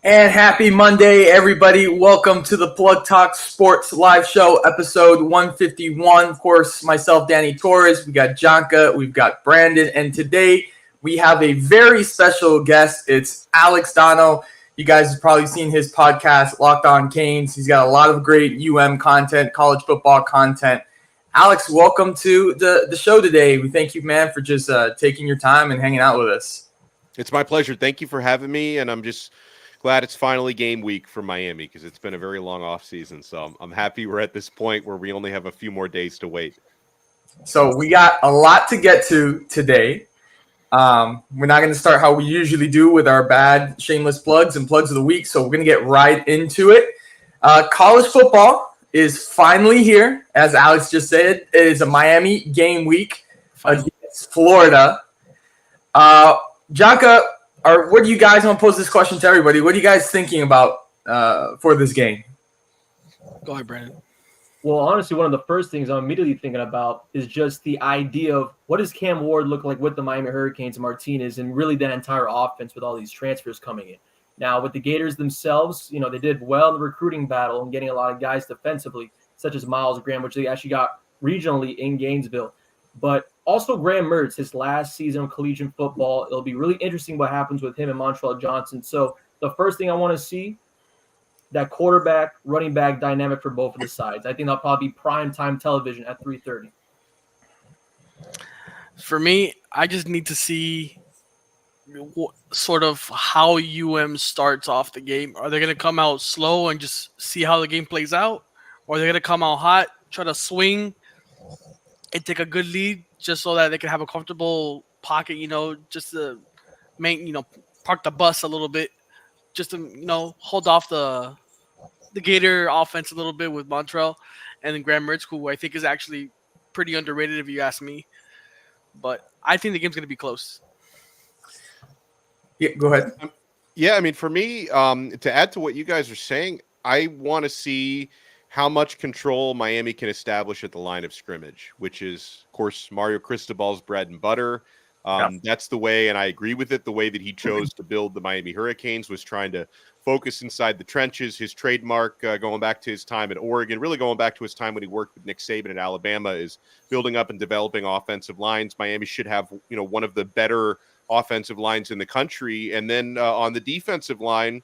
And happy Monday, everybody. Welcome to the Plug Talk Sports live show, episode 151. Of course, myself, Danny Torres. We got Janka, we've got Brandon, and today we have a very special guest. It's Alex Dono. You guys have probably seen his podcast, Locked On Canes. He's got a lot of great content, college football content. Alex, welcome to the show today. We thank you, man, for just taking your time and hanging out with us. It's my pleasure. Thank you for having me, and I'm just glad it's finally game week for Miami because it's been a very long off season. So I'm happy we're at this point where we only have a few more days to wait. So we got a lot to get to today. We're not going to start how we usually do with our bad shameless plugs and plugs of the week. So we're going to get right into it. College football is finally here. As Alex just said, it is a Miami game week against Florida. Janka, what do you guys want to pose this question to everybody? What are you guys thinking about for this game? Go ahead, Brandon. Well, honestly, one of the first things I'm immediately thinking about is just the idea of what does Cam Ward look like with the Miami Hurricanes and Martinez and really that entire offense with all these transfers coming in. Now, with the Gators themselves, they did well in the recruiting battle and getting a lot of guys defensively, such as Miles Graham, which they actually got regionally in Gainesville. But also Graham Mertz, his last season of collegiate football. It'll be really interesting what happens with him and Montreal Johnson. So the first thing I want to see, that quarterback, running back dynamic for both of the sides. I think that'll probably be prime time television at 3:30. For me, I just need to see sort of how starts off the game. Are they going to come out slow and just see how the game plays out? Or are they going to come out hot, try to swing and take a good lead just so that they can have a comfortable pocket, just to park the bus a little bit, just to, hold off the Gator offense a little bit with Montreal and then Graham Mertz, who I think is actually pretty underrated if you ask me. But I think the game's going to be close. Yeah, go ahead. Yeah, I mean, for me, to add to what you guys are saying, I want to see how much control Miami can establish at the line of scrimmage, which is, of course, Mario Cristobal's bread and butter. That's the way, and I agree with it, the way that he chose to build the Miami Hurricanes was trying to focus inside the trenches. His trademark, going back to his time at Oregon, really going back to his time when he worked with Nick Saban at Alabama, is building up and developing offensive lines. Miami should have, one of the better offensive lines in the country. And then on the defensive line,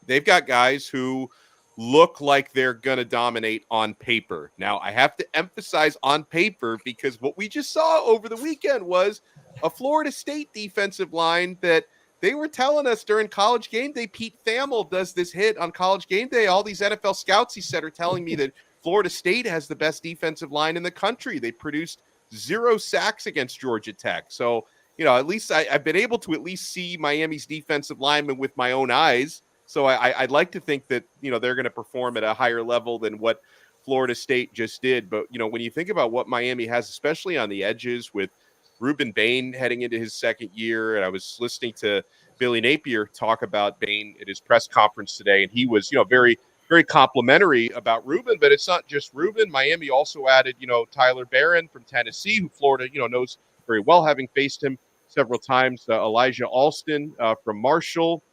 they've got guys who look like they're going to dominate on paper. Now, I have to emphasize on paper because what we just saw over the weekend was a Florida State defensive line that they were telling us during College Game Day. Pete Thamel does this hit on College Game Day. All these NFL scouts, he said, are telling me that Florida State has the best defensive line in the country. They produced 0 sacks against Georgia Tech. So, at least I've been able to at least see Miami's defensive linemen with my own eyes. So I'd like to think that, they're going to perform at a higher level than what Florida State just did. But, when you think about what Miami has, especially on the edges with Ruben Bain heading into his second year, and I was listening to Billy Napier talk about Bain at his press conference today, and he was, very, very complimentary about Ruben. But it's not just Ruben. Miami also added, Tyler Barron from Tennessee, who Florida, knows very well, having faced him several times. Elijah Alston from Marshall.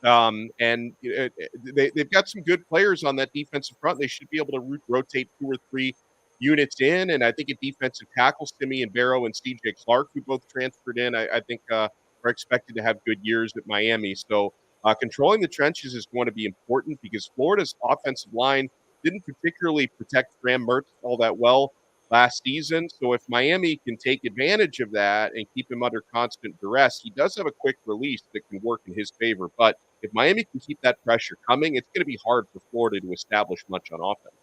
And they've got some good players on that defensive front. They should be able to rotate 2 or 3 units in. And I think at defensive tackle, Simeon Barrow and C.J. Clark, who both transferred in, I think are expected to have good years at Miami. So controlling the trenches is going to be important because Florida's offensive line didn't particularly protect Graham Mertz all that well last season. So if Miami can take advantage of that and keep him under constant duress, he does have a quick release that can work in his favor. But if Miami can keep that pressure coming, it's going to be hard for Florida to establish much on offense.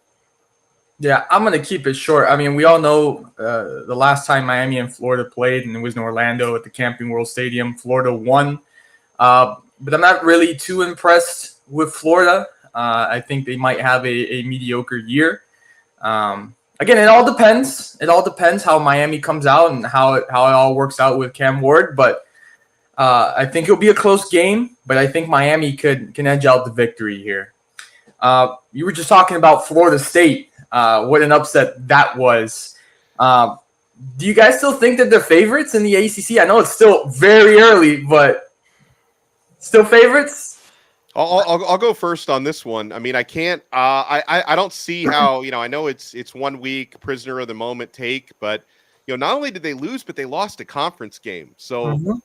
Yeah, I'm going to keep it short. I mean, we all know the last time Miami and Florida played, and it was in Orlando at the Camping World Stadium, Florida won. But I'm not really too impressed with Florida. I think they might have a mediocre year. Again, it all depends. It all depends how Miami comes out and how it all works out with Cam Ward. But I think it'll be a close game. But I think Miami can edge out the victory here. You were just talking about Florida State. What an upset that was. Do you guys still think that they're favorites in the ACC? I know it's still very early, but still favorites? I'll go first on this one. I mean, I can't. I don't see how. I know it's 1 week, prisoner of the moment take, but not only did they lose, but they lost a conference game. So Mhm.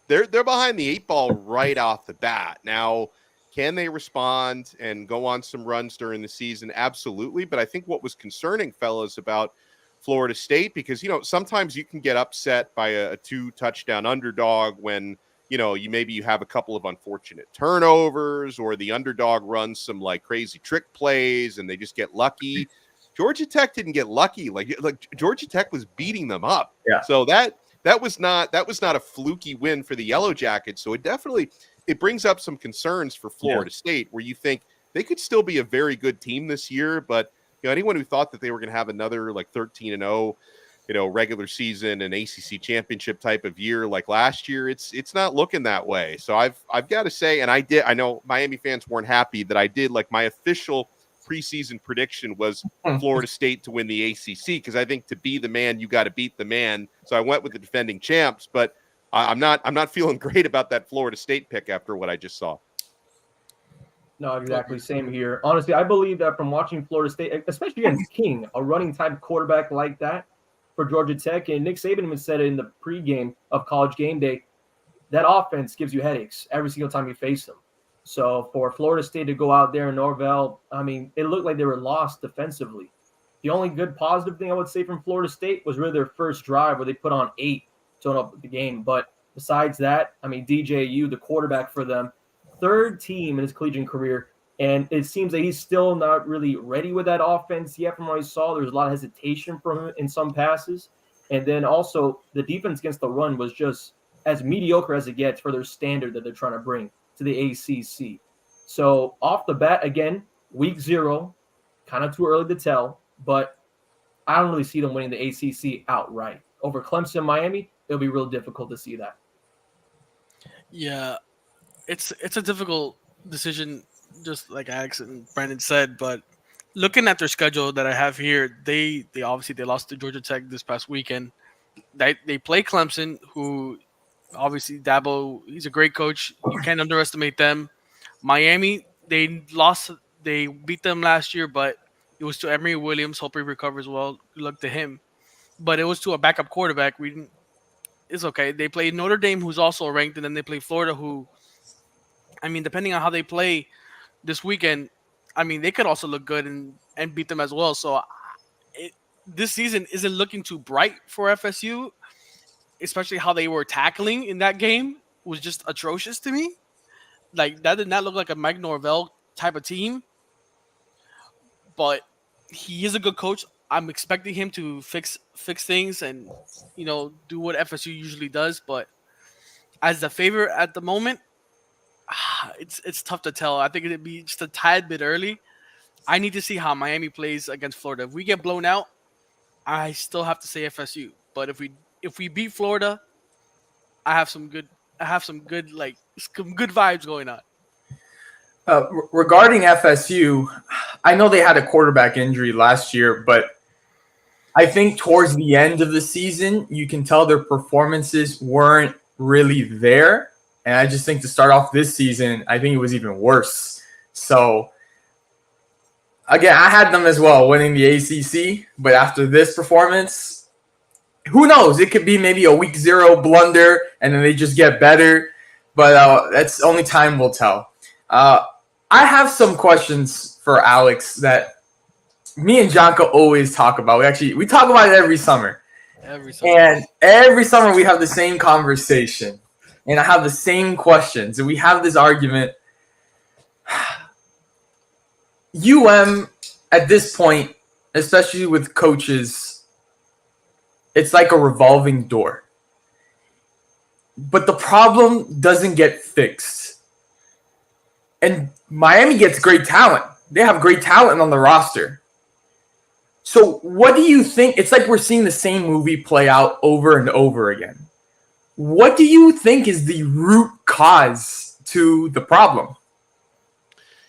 they're behind the 8 ball right off the bat. Now, can they respond and go on some runs during the season? Absolutely. But I think what was concerning, fellas, about Florida State, because sometimes you can get upset by a 2-touchdown underdog when you have a couple of unfortunate turnovers, or the underdog runs some like crazy trick plays and they just get lucky. Georgia Tech didn't get lucky. Like Georgia Tech was beating them up. Yeah. So that was not a fluky win for the Yellow Jackets. So it brings up some concerns for Florida State, where you think they could still be a very good team this year, but anyone who thought that they were going to have another like 13-0, regular season and ACC championship type of year like last year, it's not looking that way. So I've got to say, and I know Miami fans weren't happy that I did, like, my official preseason prediction was Florida State to win the ACC, because I think to be the man, you got to beat the man. So I went with the defending champs, but I'm not feeling great about that Florida State pick after what I just saw. No, exactly. Same here. Honestly, I believe that from watching Florida State, especially against King, a running type quarterback like that for Georgia Tech, and Nick Saban even said it in the pregame of College Game Day, that offense gives you headaches every single time you face them. So for Florida State to go out there in Norvell, I mean, it looked like they were lost defensively. The only good positive thing I would say from Florida State was really their first drive, where they put on 8 to open up the game. But besides that, I mean, DJU, the quarterback for them, third team in his collegiate career, and it seems that he's still not really ready with that offense yet. From what I saw, there's a lot of hesitation from him in some passes. And then also the defense against the run was just as mediocre as it gets for their standard that they're trying to bring to the ACC. So off the bat, again, week 0, kind of too early to tell, but I don't really see them winning the ACC outright. Over Clemson, Miami, it'll be real difficult to see that. Yeah, it's a difficult decision, just like Alex and Brandon said. But looking at their schedule that I have here, they obviously they lost to Georgia Tech this past weekend. They play Clemson, who obviously Dabo, he's a great coach. You can't underestimate them. Miami, they lost. They beat them last year, but it was to Emory Williams. Hope he recovers well. Good luck to him. But it was to a backup quarterback. It's okay. They play Notre Dame, who's also ranked, and then they play Florida, who, I mean, depending on how they play this weekend, I mean, they could also look good and beat them as well. So this season isn't looking too bright for FSU, especially how they were tackling in that game was just atrocious to me. Like, that did not look like a Mike Norvell type of team, but he is a good coach. I'm expecting him to fix things and do what FSU usually does. But as the favorite at the moment, it's tough to tell. I think it'd be just a tad bit early. I need to see how Miami plays against Florida. If we get blown out, I still have to say FSU. But if we beat Florida, I have some good like some good vibes going on. Regarding FSU, I know they had a quarterback injury last year, but I think towards the end of the season, you can tell their performances weren't really there. And I just think to start off this season, I think it was even worse. So, again, I had them as well winning the ACC, but after this performance, who knows? It could be maybe a week 0 blunder, and then they just get better. But that's only time will tell. I have some questions for Alex that me and Jonka always talk about. We talk about it every summer. And every summer we have the same conversation. And I have the same questions. And we have this argument. At this point, especially with coaches, it's like a revolving door. But the problem doesn't get fixed. And Miami gets great talent. They have great talent on the roster. So what do you think? It's like we're seeing the same movie play out over and over again. What do you think is the root cause to the problem?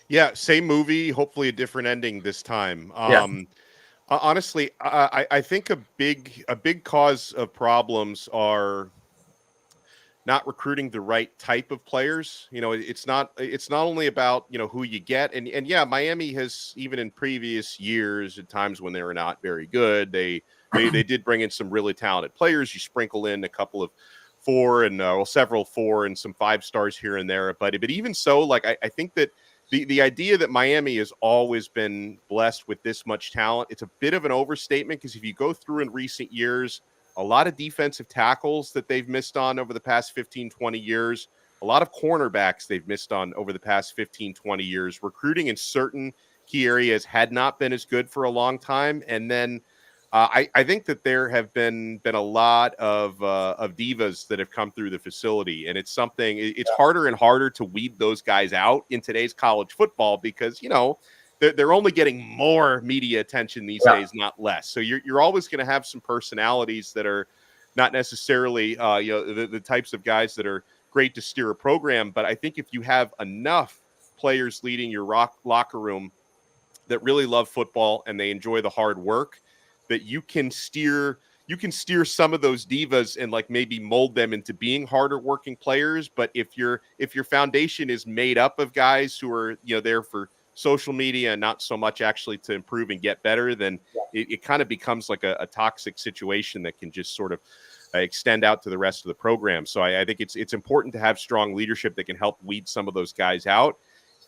Yeah, same movie, hopefully a different ending this time. Honestly, I think a big cause of problems are not recruiting the right type of players. It's not only about, who you get. And yeah, Miami has, even in previous years, at times when they were not very good, they did bring in some really talented players. You sprinkle in a couple of several 4 and some 5 stars here and there. But even so, like, I think that the idea that Miami has always been blessed with this much talent, it's a bit of an overstatement, because if you go through in recent years, a lot of defensive tackles that they've missed on over the past 15, 20 years, a lot of cornerbacks they've missed on over the past 15, 20 years. Recruiting in certain key areas had not been as good for a long time. And then I think that there have been a lot of divas that have come through the facility, and it's something. It's harder and harder to weed those guys out in today's college football, because they're only getting more media attention these days, not less. So you're always going to have some personalities that are not necessarily the types of guys that are great to steer a program. But I think if you have enough players leading your locker room that really love football and they enjoy the hard work, that you can steer some of those divas and like maybe mold them into being harder working players. But if your foundation is made up of guys who are there for social media and not so much actually to improve and get better, then it kind of becomes like a toxic situation that can just sort of extend out to the rest of the program. So I think it's important to have strong leadership that can help weed some of those guys out.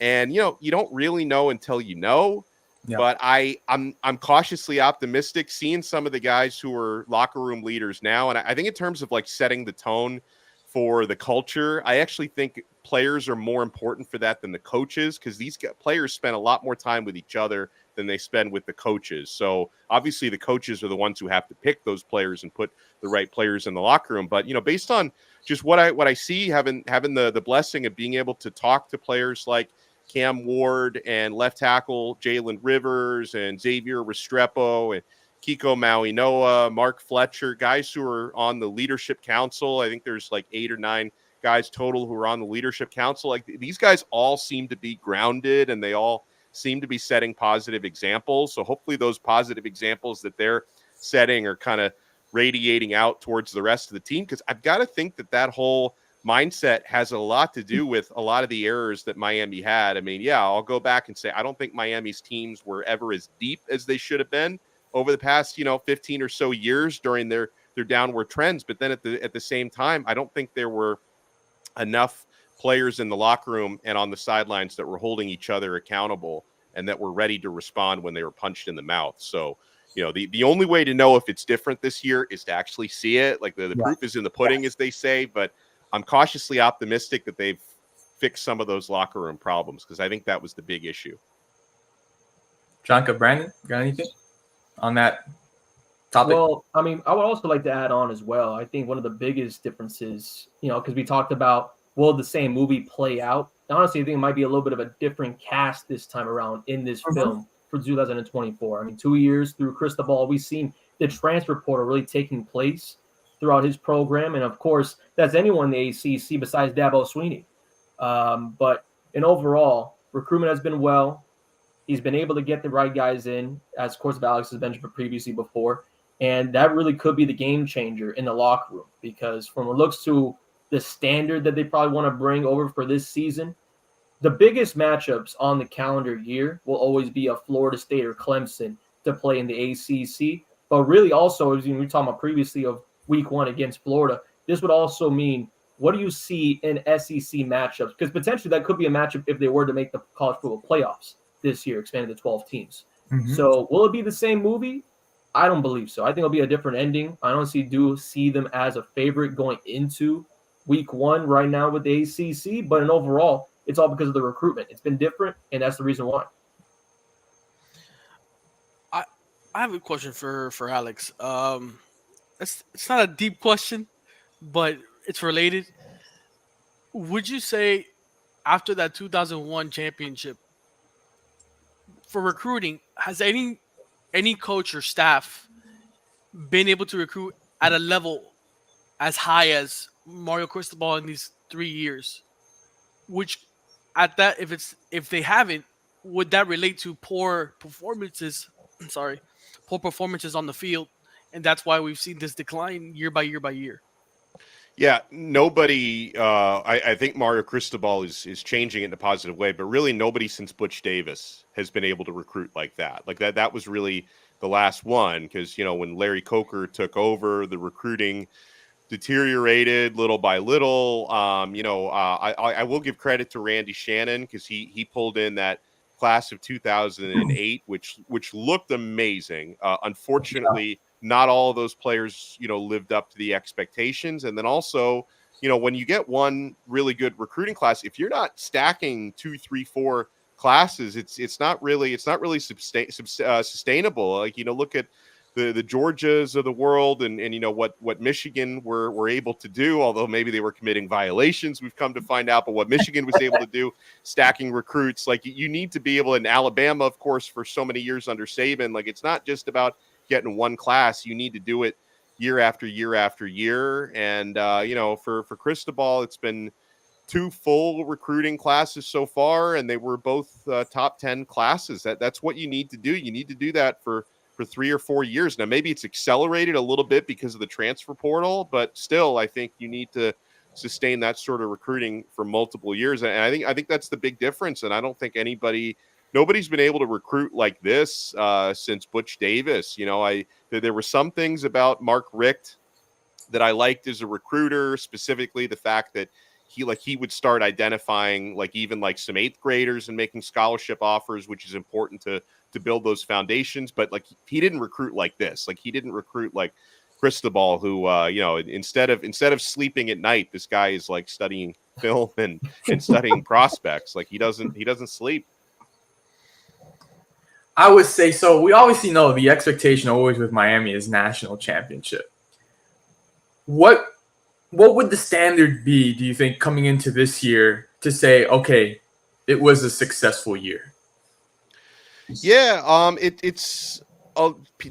And you don't really know until you know. Yeah. But I'm cautiously optimistic seeing some of the guys who are locker room leaders now. And I think in terms of like setting the tone for the culture, I actually think players are more important for that than the coaches, because these players spend a lot more time with each other than they spend with the coaches. So obviously the coaches are the ones who have to pick those players and put the right players in the locker room. But, based on just what I see, having the blessing of being able to talk to players like Cam Ward and left tackle Jalen Rivers and Xavier Restrepo and Kiko Mauinoa, Mark Fletcher, guys who are on the leadership council. I think there's like 8 or 9 guys total who are on the leadership council. Like, these guys all seem to be grounded and they all seem to be setting positive examples. So hopefully those positive examples that they're setting are kind of radiating out towards the rest of the team, because I've got to think that whole mindset has a lot to do with a lot of the errors that Miami had. I mean, yeah, I'll go back and say I don't think Miami's teams were ever as deep as they should have been over the past 15 or so years during their downward trends. But then at the same time, I don't think there were enough players in the locker room and on the sidelines that were holding each other accountable and that were ready to respond when they were punched in the mouth. So the only way to know if it's different this year is to actually see it. Like the proof is in the pudding, as they say. But I'm cautiously optimistic that they've fixed some of those locker room problems, because I think that was the big issue. Jonka, Brandon, got anything on that topic? Well, I mean, I would also like to add on as well. I think one of the biggest differences, because we talked about, will the same movie play out? Honestly, I think it might be a little bit of a different cast this time around in this film for 2024. I mean, 2 years through Cristobal, we've seen the transfer portal really taking place throughout his program. And of course, that's anyone in the ACC besides Dabo Swinney. But in overall, recruitment has been well. He's been able to get the right guys in, as of course Alex has mentioned previously before. And that really could be the game changer in the locker room, because from what looks to the standard that they probably want to bring over for this season, the biggest matchups on the calendar year will always be a Florida State or Clemson to play in the ACC. But really also, as we were talking about previously of week 1 against Florida, this would also mean, what do you see in SEC matchups? Because potentially that could be a matchup if they were to make the college football playoffs this year, expanded to 12 teams. So will it be the same movie? I don't believe so. I think it'll be a different ending. I honestly do see them as a favorite going into week 1 right now with the ACC. But in overall, it's all because of the recruitment. It's been different, and that's the reason why. I have a question for Alex. It's not a deep question, but it's related. Would you say after that 2001 championship, for recruiting, has any coach or staff been able to recruit at a level as high as Mario Cristobal in these 3 years? Which, at that, if they haven't, would that relate to poor performances? Poor performances on the field, and that's why we've seen this decline year by year by year. Yeah, nobody. I think Mario Cristobal is changing it in a positive way, but really nobody since Butch Davis has been able to recruit like that. Like that was really the last one, because when Larry Coker took over, the recruiting deteriorated little by little. I will give credit to Randy Shannon, because he pulled in that class of 2008, which looked amazing. Unfortunately, not all of those players lived up to the expectations. And then also, when you get one really good recruiting class, if you're not stacking 2, 3, 4 classes, it's not really sustainable. Like look at the Georgias of the world, and what Michigan were able to do, although maybe they were committing violations, we've come to find out. But what Michigan was able to do, stacking recruits, like you need to be able, in Alabama, of course, for so many years under Saban, like it's not just about getting one class. You need to do it year after year after year. And for Cristobal, it's been 2 full recruiting classes so far, and they were both top 10 classes. That's what you need to do. You need to do that for 3 or 4 years. Now, maybe it's accelerated a little bit because of the transfer portal, but still, I think you need to sustain that sort of recruiting for multiple years. And I think that's the big difference. And I don't think nobody's been able to recruit like this since Butch Davis. There were some things about Mark Richt that I liked as a recruiter, specifically the fact that he would start identifying even some 8th graders and making scholarship offers, which is important to build those foundations. But he didn't recruit like this. He didn't recruit like Cristobal, who instead of sleeping at night, this guy is studying film and studying prospects. He doesn't sleep. I would say so. We obviously know the expectation always with Miami is national championship. What would the standard be, do you think, coming into this year to say, okay, it was a successful year? Yeah, it's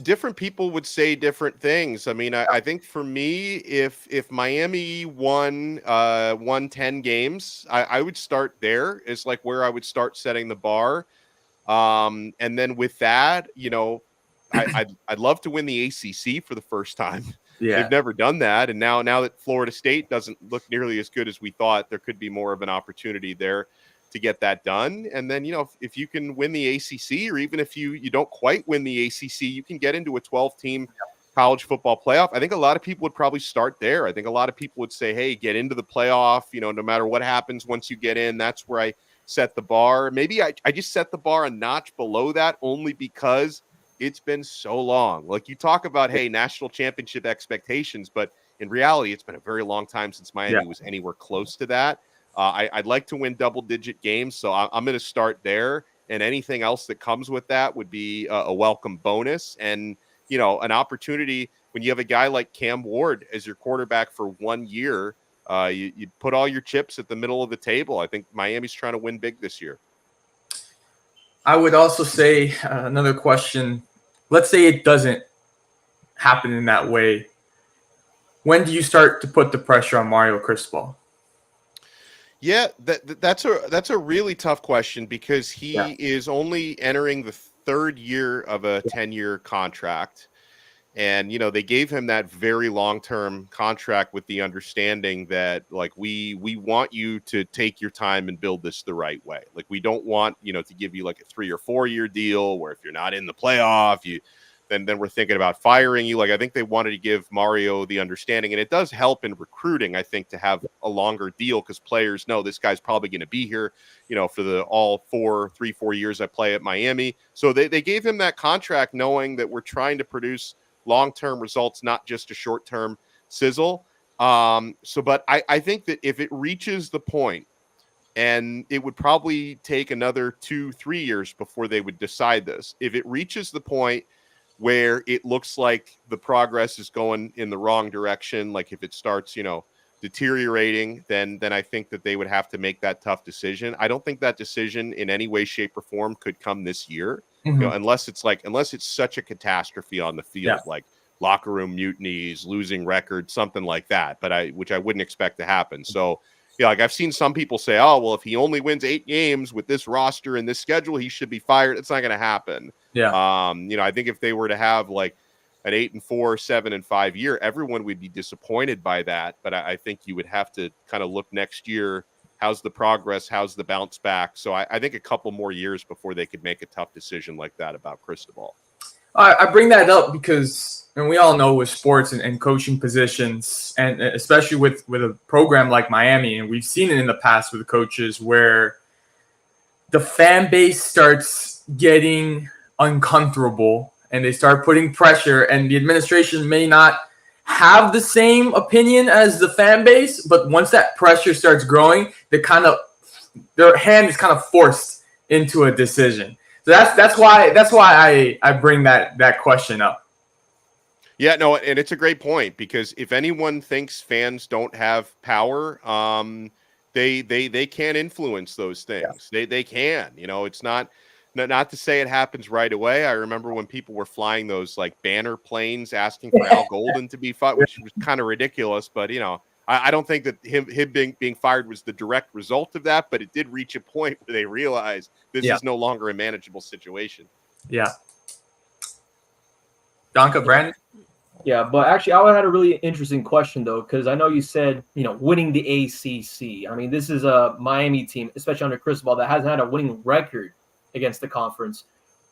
different people would say different things. I mean, I think for me, if Miami won 10 games, I would start there. Is where I would start setting the bar. And then with that, I'd love to win the ACC for the first time. Yeah. They've never done that. And now that Florida State doesn't look nearly as good as we thought, there could be more of an opportunity there to get that done. And then, if you can win the ACC, or even if you don't quite win the ACC, you can get into a 12-team college football playoff. I think a lot of people would probably start there. I think a lot of people would say, hey, get into the playoff, no matter what happens once you get in, that's where I set the bar. Maybe I just set the bar a notch below that, only because it's been so long. You talk about, hey, national championship expectations, but in reality, it's been a very long time since Miami was anywhere close to that. I'd like to win double-digit games, so I'm going to start there. And anything else that comes with that would be a welcome bonus. And, an opportunity when you have a guy like Cam Ward as your quarterback for 1 year, you put all your chips at the middle of the table. I think Miami's trying to win big this year. I would also say another question. Let's say it doesn't happen in that way. When do you start to put the pressure on Mario Cristobal? Yeah, that's a really tough question, because he is only entering the 3rd year of a 10-year contract. And, they gave him that very long-term contract with the understanding that, we want you to take your time and build this the right way. We don't want, to give you a 3 or 4 year deal where if you're not in the playoff, then we're thinking about firing you. I think they wanted to give Mario the understanding, and it does help in recruiting, I think, to have a longer deal, because players know this guy's probably going to be here, for all 3, 4 years I play at Miami. So they gave him that contract knowing that we're trying to produce long-term results, not just a short-term sizzle. But I think that if it reaches the point, and it would probably take another 2, 3 years before they would decide this. If it reaches the point where it looks like the progress is going in the wrong direction, if it starts, deteriorating, then I think that they would have to make that tough decision. I don't think that decision in any way, shape, or form could come this year, unless it's such a catastrophe on the field, like locker room mutinies, losing records, something like that. Which I wouldn't expect to happen. So, I've seen some people say, oh, well, if he only wins 8 games with this roster and this schedule, he should be fired. It's not going to happen. Yeah. I think if they were to have an 8-4, 7-5 year, everyone would be disappointed by that. But I think you would have to kind of look next year. How's the progress? How's the bounce back? So I think a couple more years before they could make a tough decision like that about Cristobal. I bring that up because, and we all know with sports and coaching positions, and especially with a program like Miami, and we've seen it in the past with coaches where the fan base starts getting uncomfortable and they start putting pressure, and the administration may not have the same opinion as the fan base, but once that pressure starts growing, their hand is kind of forced into a decision. So that's why I bring that question up. Yeah, no, and it's a great point, because if anyone thinks fans don't have power, they can influence those things. Yeah. They can. It's not to say it happens right away. I remember when people were flying those like banner planes asking for Al Golden to be fired, which was kind of ridiculous. But I don't think that him being fired was the direct result of that, but it did reach a point where they realized this is no longer a manageable situation. Yeah. Donka, Brandon? Yeah, but actually, I had a really interesting question, though, because I know you said, winning the ACC. I mean, this is a Miami team, especially under Cristobal, that hasn't had a winning record against the conference.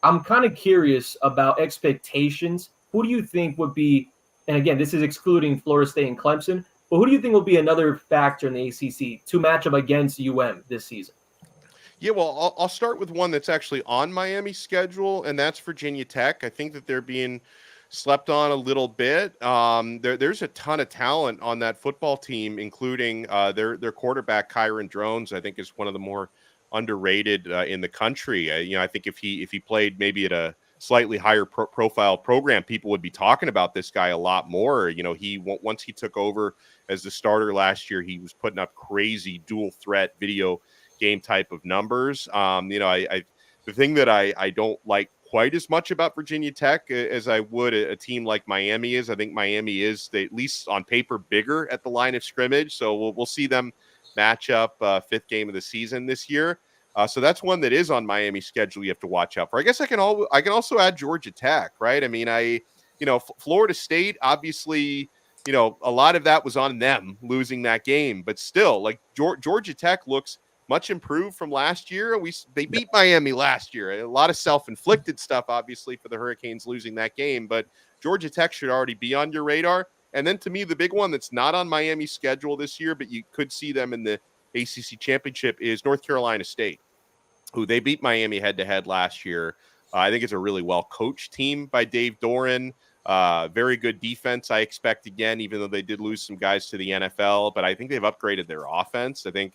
I'm kind of curious about expectations. Who do you think would be, and again, this is excluding Florida State and Clemson, but who do you think will be another factor in the ACC to match up against UM this season? Yeah, well, I'll start with one that's actually on Miami's schedule, and that's Virginia Tech. I think that they're being slept on a little bit. There's a ton of talent on that football team, including their quarterback Kyron Drones. I think is one of the more underrated in the country. I think if he played maybe at a slightly higher profile program, people would be talking about this guy a lot more. Once he took over as the starter last year, he was putting up crazy dual threat video game type of numbers. The thing that I don't like quite as much about Virginia Tech as I would a team like Miami is. I think Miami is, at least on paper, bigger at the line of scrimmage. So we'll see them match up fifth game of the season this year. So that's one that is on Miami's schedule you have to watch out for. I guess I can also add Georgia Tech, right? I mean, Florida State, obviously, a lot of that was on them losing that game, but still, like Georgia Tech looks much improved from last year. They beat Miami last year. A lot of self-inflicted stuff, obviously, for the Hurricanes losing that game, but Georgia Tech should already be on your radar. And then to me, the big one that's not on Miami's schedule this year, but you could see them in the ACC championship, is North Carolina State, who they beat Miami head-to-head last year. I think it's a really well-coached team by Dave Doran. Very good defense, I expect, again, even though they did lose some guys to the NFL. But I think they've upgraded their offense. I think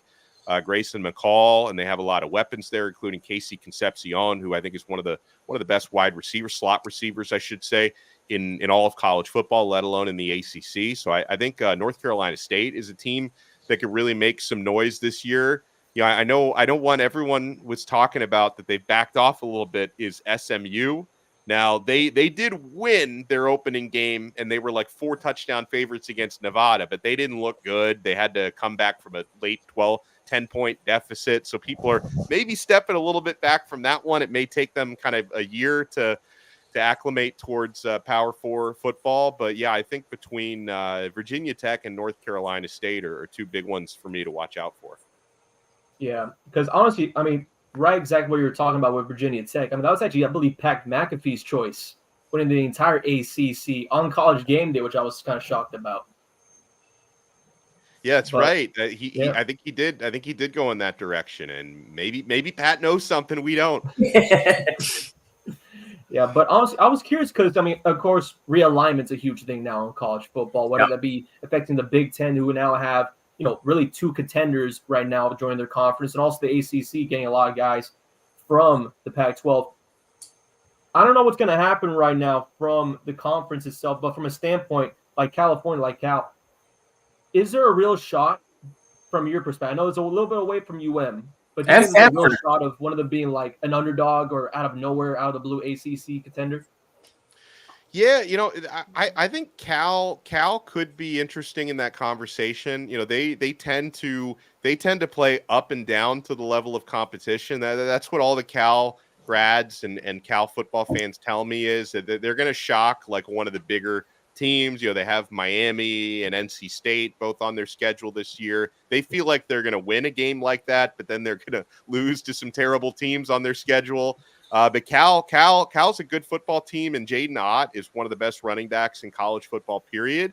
Grayson McCall, and they have a lot of weapons there, including Casey Concepcion, who I think is one of the best wide receivers, slot receivers, I should say, in all of college football, let alone in the ACC. So I think North Carolina State is a team that could really make some noise this year. I know one everyone was talking about that they've backed off a little bit is SMU. Now, they did win their opening game, and they were like 4 touchdown favorites against Nevada, but they didn't look good. They had to come back from a late 10-point deficit. So people are maybe stepping a little bit back from that one. It may take them kind of a year to acclimate towards Power 4 football. But, yeah, I think between Virginia Tech and North Carolina State are 2 big ones for me to watch out for. Yeah, because honestly, I mean, right, exactly what you were talking about with Virginia Tech. I mean, that was actually, I believe, Pat McAfee's choice winning the entire ACC on College Game Day, which I was kind of shocked about. Yeah, that's right. I think he did. I think he did go in that direction, and maybe Pat knows something we don't. Yeah, but honestly, I was curious because, I mean, of course, realignment's a huge thing now in college football, whether that be affecting the Big Ten, who now have, really 2 contenders right now joining their conference, and also the ACC getting a lot of guys from the Pac-12. I don't know what's going to happen right now from the conference itself, but from a standpoint like California, like Cal, is there a real shot from your perspective? I know it's a little bit away from UM, but do you think there's a real shot of one of them being like an underdog or out of nowhere, out of the blue ACC contender? Yeah, I think Cal could be interesting in that conversation. They tend to play up and down to the level of competition. That's what all the Cal grads and Cal football fans tell me is that they're going to shock like one of the bigger teams. They have Miami and NC State both on their schedule this year. They feel like they're going to win a game like that, but then they're going to lose to some terrible teams on their schedule. But Cal's a good football team, and Jaden Ott is one of the best running backs in college football, period.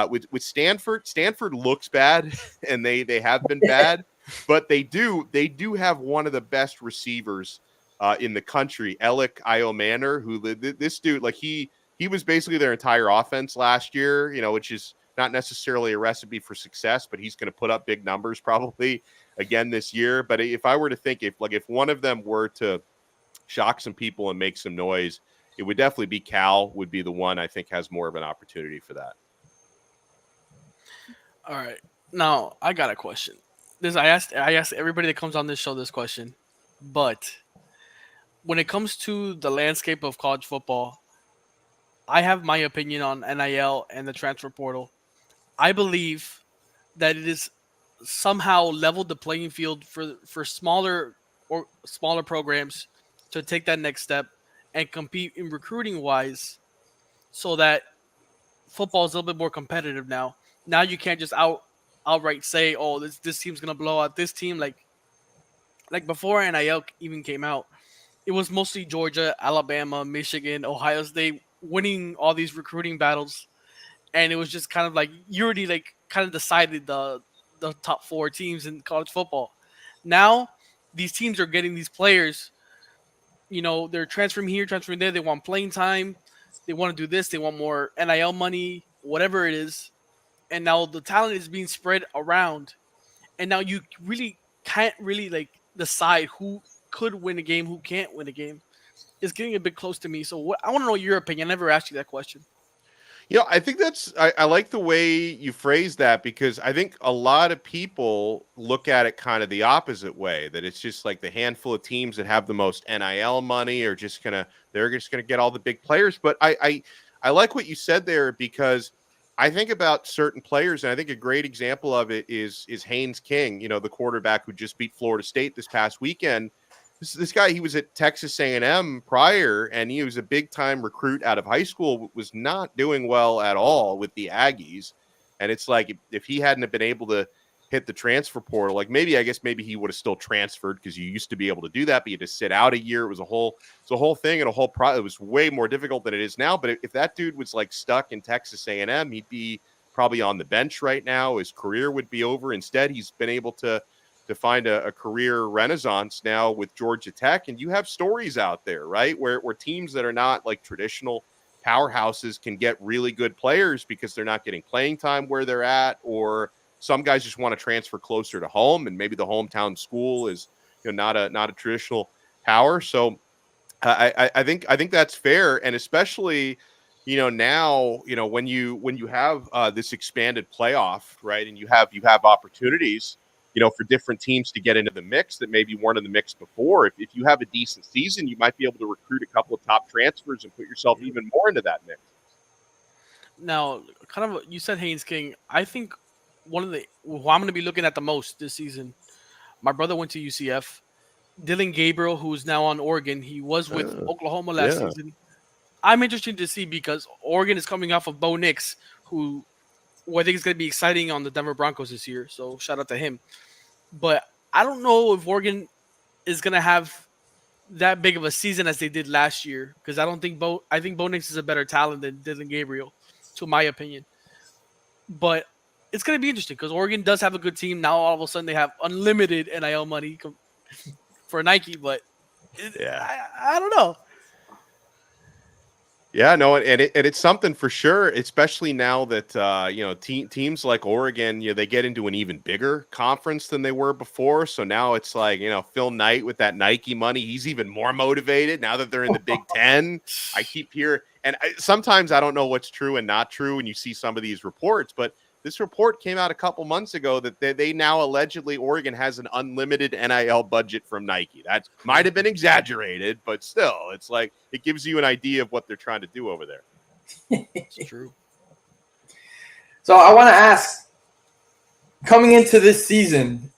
With Stanford looks bad, and they have been bad, but they do have one of the best receivers in the country, Alec Iomanner, who this dude, like he was basically their entire offense last year, which is not necessarily a recipe for success, but he's going to put up big numbers probably again this year. But if I were to think if one of them were to shock some people and make some noise, it would definitely be Cal would be the one I think has more of an opportunity for that. All right. Now I got a question. I asked everybody that comes on this show this question, but when it comes to the landscape of college football, I have my opinion on NIL and the transfer portal. I believe that it is somehow leveled the playing field for smaller programs to take that next step and compete in recruiting wise, so that football is a little bit more competitive now. Now you can't just outright say, "Oh, this team's gonna blow out this team." Like before NIL even came out, it was mostly Georgia, Alabama, Michigan, Ohio State winning all these recruiting battles, and it was just kind of like you already like kind of decided the top 4 teams in college football. Now these teams are getting these players. They're transferring here, transferring there. They want playing time. They want to do this. They want more NIL money, whatever it is. And now the talent is being spread around. And now you really can't really like decide who could win a game, who can't win a game. It's getting a bit close to me. So I want to know your opinion. I never asked you that question. I think I like the way you phrase that, because I think a lot of people look at it kind of the opposite way, that it's just like the handful of teams that have the most NIL money are they're just gonna get all the big players. But I like what you said there, because I think about certain players, and I think a great example of it is Haynes King, the quarterback who just beat Florida State this past weekend. This guy, he was at Texas A&M prior, and he was a big-time recruit out of high school, was not doing well at all with the Aggies. And it's like if he hadn't have been able to hit the transfer portal, like maybe he would have still transferred, because you used to be able to do that, but you had to sit out a year. It was a whole thing, and it was way more difficult than it is now. But if that dude was like stuck in Texas A&M, he'd be probably on the bench right now. His career would be over. Instead, he's been able to find a career renaissance now with Georgia Tech. And you have stories out there, right, where teams that are not like traditional powerhouses can get really good players because they're not getting playing time where they're at, or some guys just want to transfer closer to home, and maybe the hometown school is not a traditional power. So I think that's fair, and especially now when you have this expanded playoff, right, and you have opportunities for different teams to get into the mix that maybe weren't in the mix before. If you have a decent season, you might be able to recruit a couple of top transfers and put yourself even more into that mix. Now, kind of, you said Haynes King. I think one of who I'm going to be looking at the most this season, my brother went to UCF. Dylan Gabriel, who's now on Oregon, he was with Oklahoma last season. I'm interested to see, because Oregon is coming off of Bo Nix, who I think is going to be exciting on the Denver Broncos this year. So shout out to him. But I don't know if Oregon is going to have that big of a season as they did last year, because I think Bo Nix is a better talent than Dylan Gabriel, to my opinion. But it's going to be interesting, because Oregon does have a good team. Now all of a sudden they have unlimited NIL money for Nike, but I don't know. Yeah, no, and it's something for sure, especially now that teams like Oregon, they get into an even bigger conference than they were before. So now it's like, Phil Knight with that Nike money, he's even more motivated now that they're in the Big Ten. I keep hearing, and sometimes I don't know what's true and not true when you see some of these reports, but this report came out a couple months ago that they now allegedly Oregon has an unlimited NIL budget from Nike. That might have been exaggerated, but still, it's like it gives you an idea of what they're trying to do over there. It's true. So I want to ask, coming into this season,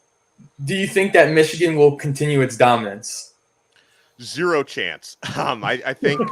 do you think that Michigan will continue its dominance? Zero chance. I think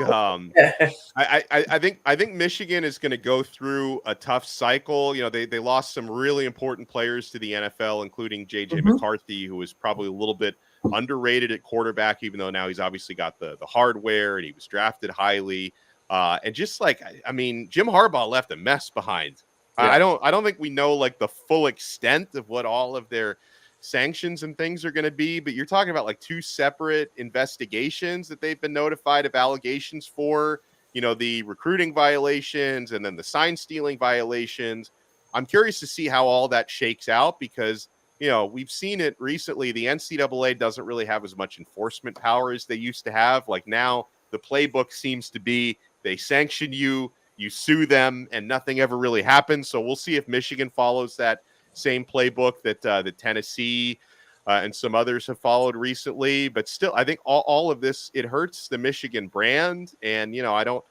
I think Michigan is going to go through a tough cycle. You know, they lost some really important players to the NFL, including JJ McCarthy, who was probably a little bit underrated at quarterback, even though now he's obviously got the hardware and he was drafted highly. And just like, I mean, Jim Harbaugh left a mess behind. Yeah. I don't think we know like the full extent of what all of their sanctions and things are going to be, but you're talking about like 2 separate investigations that they've been notified of allegations for, you know, the recruiting violations and then the sign stealing violations. I'm curious to see how all that shakes out because, you know, we've seen it recently. The NCAA doesn't really have as much enforcement power as they used to have. Like now the playbook seems to be they sanction you, you sue them, and nothing ever really happens. So we'll see if Michigan follows that same playbook that the Tennessee and some others have followed recently. But still, I think all of this, it hurts the Michigan brand. And, you know, I don't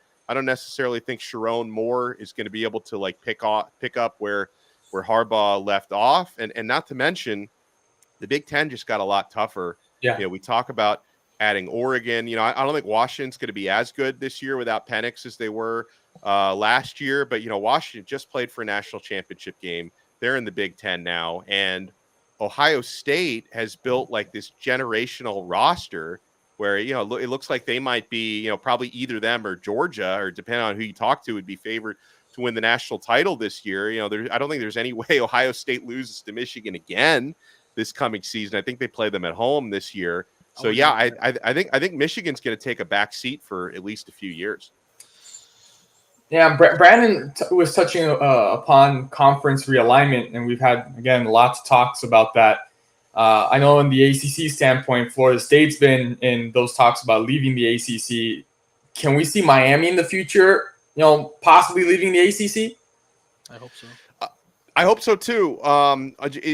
necessarily think Sharon Moore is going to be able to like pick up where Harbaugh left off. And not to mention the Big Ten just got a lot tougher. Yeah. You know, we talk about adding Oregon. You know, I don't think Washington's going to be as good this year without Penix as they were last year. But, you know, Washington just played for a national championship game. They're in the Big Ten now. And Ohio State has built like this generational roster where, you know, it looks like they might be, you know, probably either them or Georgia, or depending on who you talk to, would be favored to win the national title this year. You know, I don't think there's any way Ohio State loses to Michigan again this coming season. I think they play them at home this year. So yeah, I think Michigan's going to take a back seat for at least a few years. Yeah, Brandon was touching upon conference realignment, and we've had, again, lots of talks about that. I know in the ACC standpoint, Florida State's been in those talks about leaving the ACC. Can we see Miami in the future, you know, possibly leaving the ACC? I hope so. I hope so too.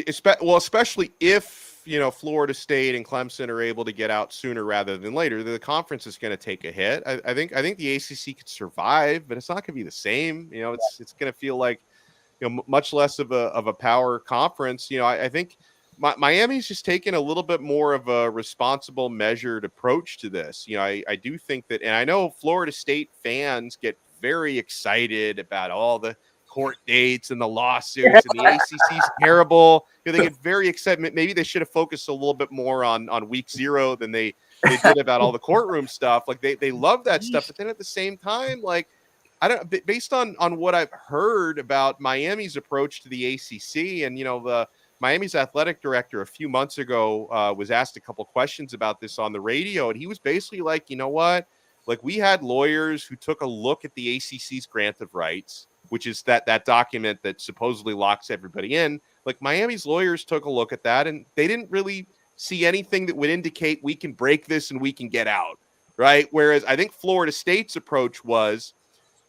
Especially if, you know, Florida State and Clemson are able to get out sooner rather than later. The conference is going to take a hit. I think the ACC could survive, but it's not going to be the same. You know, it's going to feel like, you know, much less of a power conference. You know, I think Miami's just taking a little bit more of a responsible, measured approach to this. You know, I do think that, and I know Florida State fans get very excited about all the court dates and the lawsuits and the ACC's terrible. You know, they get very excited. Maybe they should have focused a little bit more on week 0 than they did about all the courtroom stuff. Like they love that stuff, but then at the same time, like based on what I've heard about Miami's approach to the ACC, and you know, the Miami's athletic director a few months ago was asked a couple questions about this on the radio, and he was basically like, you know what, like we had lawyers who took a look at the ACC's grant of rights, which is that document that supposedly locks everybody in. Like Miami's lawyers took a look at that and they didn't really see anything that would indicate we can break this and we can get out, right? Whereas I think Florida State's approach was,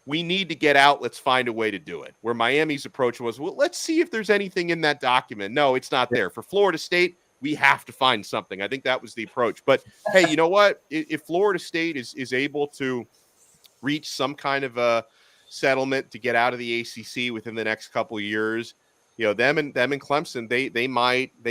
we need to get out, let's find a way to do it. Where Miami's approach was, well, let's see if there's anything in that document. No, it's not there. For Florida State, we have to find something. I think that was the approach. But hey, you know what? If Florida State is able to reach some kind of a settlement to get out of the ACC within the next couple of years, you know, them and Clemson, they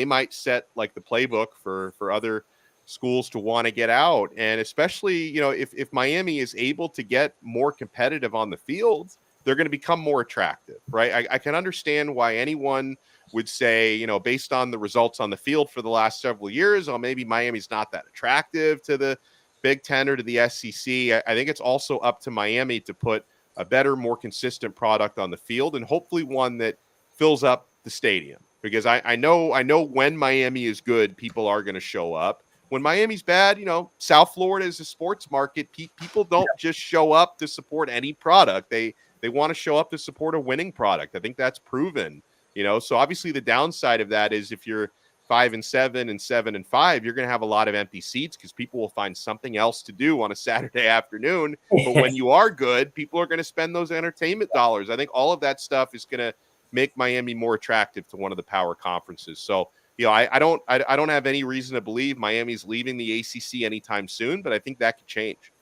might set like the playbook for other schools to want to get out. And especially, you know, if Miami is able to get more competitive on the field, they're going to become more attractive, right? I can understand why anyone would say, you know, based on the results on the field for the last several years, oh, maybe Miami's not that attractive to the Big Ten or to the SEC. I think it's also up to Miami to put a better, more consistent product on the field, and hopefully one that fills up the stadium. Because I know when Miami is good, people are going to show up. When Miami's bad, you know, South Florida is a sports market. People don't just show up to support any product. They want to show up to support a winning product. I think that's proven, you know. So obviously the downside of that is if you're 5-7 and 7-5, you're going to have a lot of empty seats because people will find something else to do on a Saturday afternoon. But when you are good, people are going to spend those entertainment dollars. I think all of that stuff is going to make Miami more attractive to one of the power conferences. So, you know, I don't have any reason to believe Miami's leaving the ACC anytime soon, but I think that could change.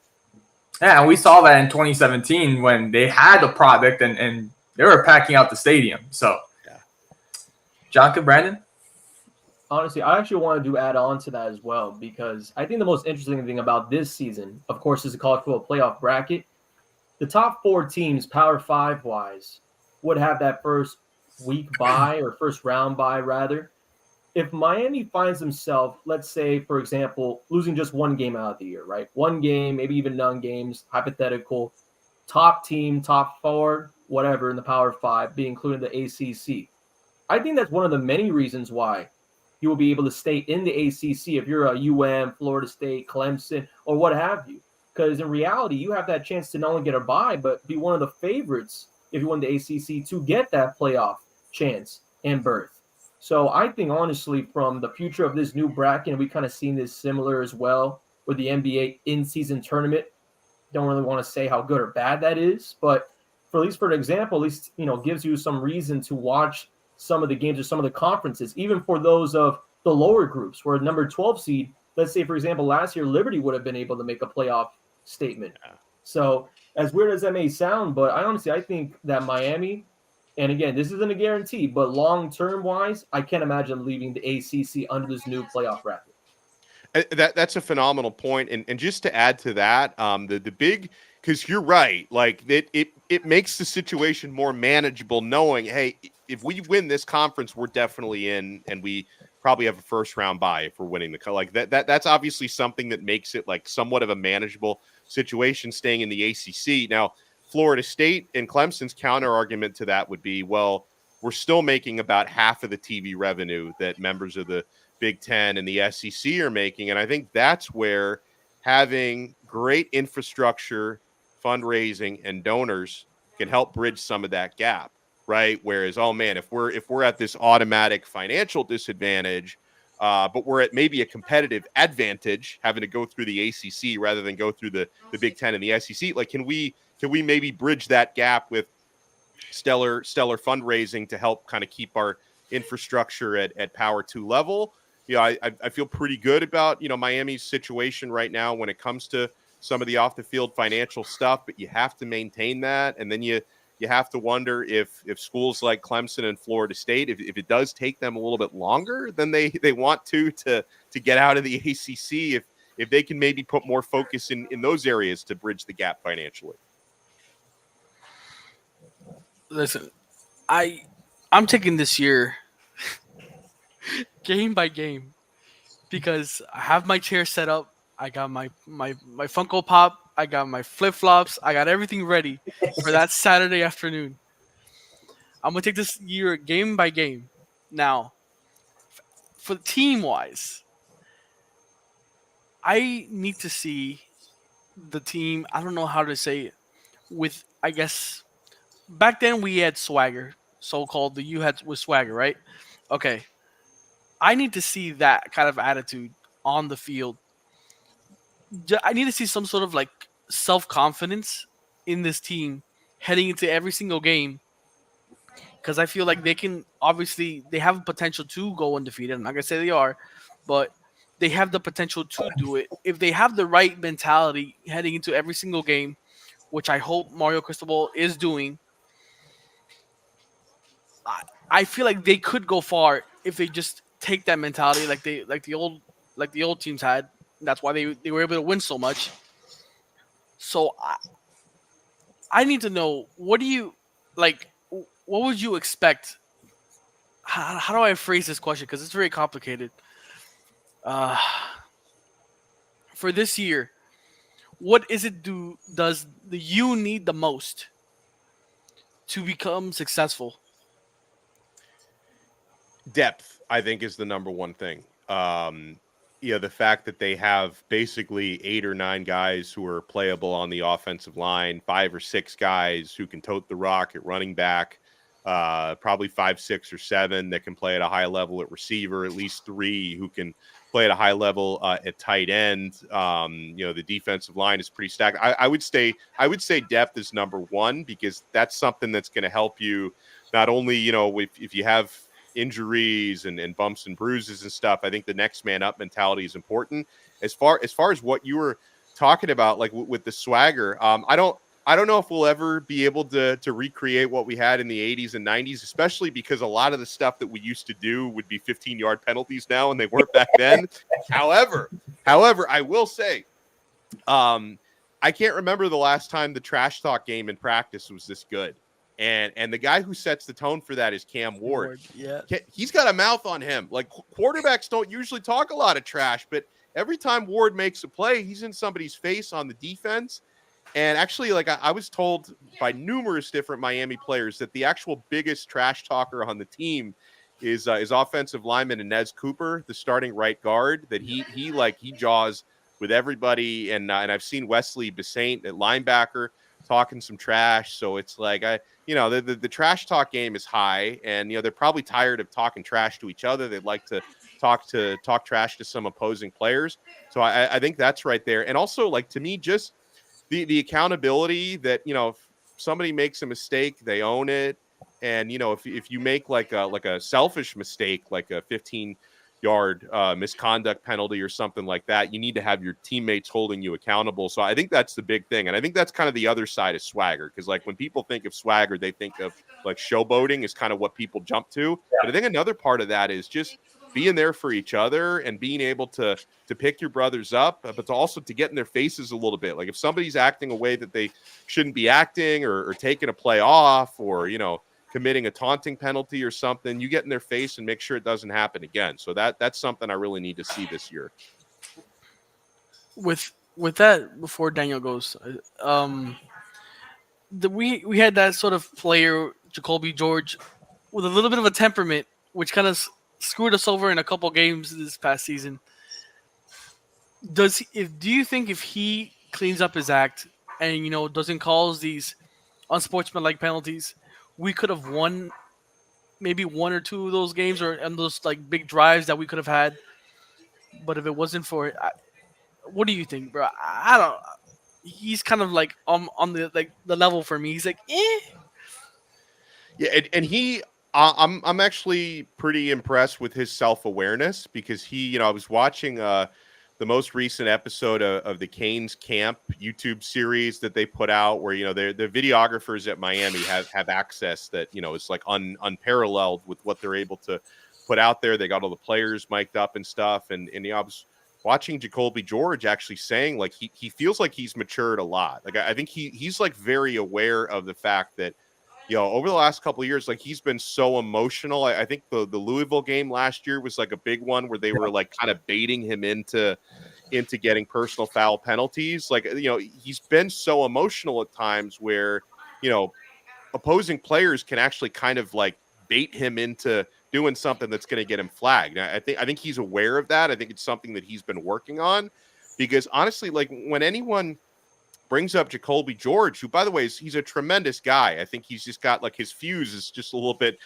Yeah, and we saw that in 2017 when they had a product and they were packing out the stadium. So, yeah. Jonathan, Brandon? Honestly, I actually wanted to add on to that as well, because I think the most interesting thing about this season, of course, is the college football playoff bracket. The top 4 teams, Power 5 wise, would have that first week bye, or first round bye rather. If Miami finds himself, let's say, for example, losing just one game out of the year, right? One game, maybe even none games, hypothetical, top team, top 4, whatever in the Power 5, be included in the ACC. I think that's one of the many reasons why you will be able to stay in the ACC if you're a Florida State, Clemson, or what have you. Because in reality, you have that chance to not only get a bye, but be one of the favorites if you win the ACC to get that playoff chance and berth. So I think, honestly, from the future of this new bracket, and we kind of seen this similar as well with the NBA in-season tournament. Don't really want to say how good or bad that is, but for at least for an example, at least gives you some reason to watch some of the games or some of the conferences, even for those of the lower groups, where a number 12 seed, let's say for example, last year Liberty would have been able to make a playoff statement. So as weird as that may sound, but I think that Miami, and again, this isn't a guarantee, but long term wise, I can't imagine leaving the ACC under this new playoff bracket. That's a phenomenal point. And just to add to that, the big, because you're right, like it makes the situation more manageable knowing, hey, if we win this conference, we're definitely in, and we probably have a first round bye if we're winning that's obviously something that makes it like somewhat of a manageable situation staying in the ACC. Now, Florida State and Clemson's counter argument to that would be, well, we're still making about half of the TV revenue that members of the Big Ten and the SEC are making. And I think that's where having great infrastructure, fundraising, and donors can help bridge some of that gap, right? Whereas, oh man, if we're at this automatic financial disadvantage, but we're at maybe a competitive advantage having to go through the ACC rather than go through the Big Ten and the SEC, like can we maybe bridge that gap with stellar fundraising to help kind of keep our infrastructure at Power 2 level? I feel pretty good about, Miami's situation right now when it comes to some of the off the field financial stuff, but you have to maintain that. And then you have to wonder if schools like Clemson and Florida State, if it does take them a little bit longer than they want to get out of the ACC, if they can maybe put more focus in those areas to bridge the gap financially. Listen, I'm taking this year game by game because I have my chair set up. I got my Funko Pop. I got my flip flops. I got everything ready for that Saturday afternoon. I'm gonna take this year game by game. Now, for team wise, I need to see the team. I don't know how to say it. With, I guess, back then we had swagger, so called the U had with swagger, right? Okay, I need to see that kind of attitude on the field. I need to see some sort of like self confidence in this team heading into every single game, because I feel like they can, obviously they have a potential to go undefeated. I'm not gonna say they are, but they have the potential to do it if they have the right mentality heading into every single game, which I hope Mario Cristobal is doing. I feel like they could go far if they just take that mentality like the old teams had. That's why they were able to win so much. So I need to know, what do you like? What would you expect? How do I phrase this question? Because it's very complicated. Uh, for this year, what is it does the U need the most to become successful? Depth, I think, is the number one thing. The fact that they have basically 8 or 9 guys who are playable on the offensive line, 5 or 6 guys who can tote the rock at running back, probably 5, 6, or 7 that can play at a high level at receiver, at least 3 who can play at a high level at tight end. The defensive line is pretty stacked. I would say depth is number one, because that's something that's going to help you not only, if you have injuries and bumps and bruises and stuff. I think the next man up mentality is important. As far as what you were talking about, like with the swagger, I I don't know if we'll ever be able to recreate what we had in the 80s and 90s, especially because a lot of the stuff that we used to do would be 15-yard penalties now, and they weren't back then. However, I will say, I can't remember the last time the trash talk game in practice was this good. And the guy who sets the tone for that is Cam Ward. Yeah. He's got a mouth on him. Like, quarterbacks don't usually talk a lot of trash, but every time Ward makes a play, he's in somebody's face on the defense. And actually, like, I was told by numerous different Miami players that the actual biggest trash talker on the team is offensive lineman Inez Cooper, the starting right guard, that he jaws with everybody. And I've seen Wesley Besaint at linebacker talking some trash. So it's like, the trash talk game is high, and, they're probably tired of talking trash to each other. They'd like to talk trash to some opposing players. So I think that's right there. And also, like, to me, just the accountability that, if somebody makes a mistake, they own it. And, if you make like a selfish mistake, like a 15-yard misconduct penalty or something like that, you need to have your teammates holding you accountable. So I think that's the big thing. And I think that's kind of the other side of swagger. Because, like, when people think of swagger, they think of like showboating is kind of what people jump to. Yeah. But I think another part of that is just being there for each other and being able to pick your brothers up, but to also to get in their faces a little bit. Like, if somebody's acting a way that they shouldn't be acting, or taking a play off, or, committing a taunting penalty or something, you get in their face and make sure it doesn't happen again. So that's something I really need to see this year. With that, before Daniel goes, we had that sort of player, Jacoby George, with a little bit of a temperament, which kind of screwed us over in a couple games this past season. Do you think if he cleans up his act and, doesn't cause these unsportsmanlike penalties, we could have won maybe one or two of those games, or and those like big drives that we could have had? But if it wasn't for it, what do you think, bro? I don't. He's kind of like on the level for me. He's like, eh. Yeah, and he, I'm actually pretty impressed with his self-awareness, because he, I was watching the most recent episode of the Canes Camp YouTube series that they put out, where, the videographers at Miami have access that, is like unparalleled with what they're able to put out there. They got all the players mic'd up and stuff. And I was watching Jacoby George actually saying, like, he feels like he's matured a lot. Like, I think he's like very aware of the fact that, over the last couple of years, like, he's been so emotional. I think the Louisville game last year was like a big one where they were like kind of baiting him into getting personal foul penalties. Like, he's been so emotional at times where, opposing players can actually kind of like bait him into doing something that's going to get him flagged. I think he's aware of that. I think it's something that he's been working on, because honestly, like, when anyone brings up Jacoby George, who, by the way, he's a tremendous guy. I think he's just got, like, his fuse is just a little bit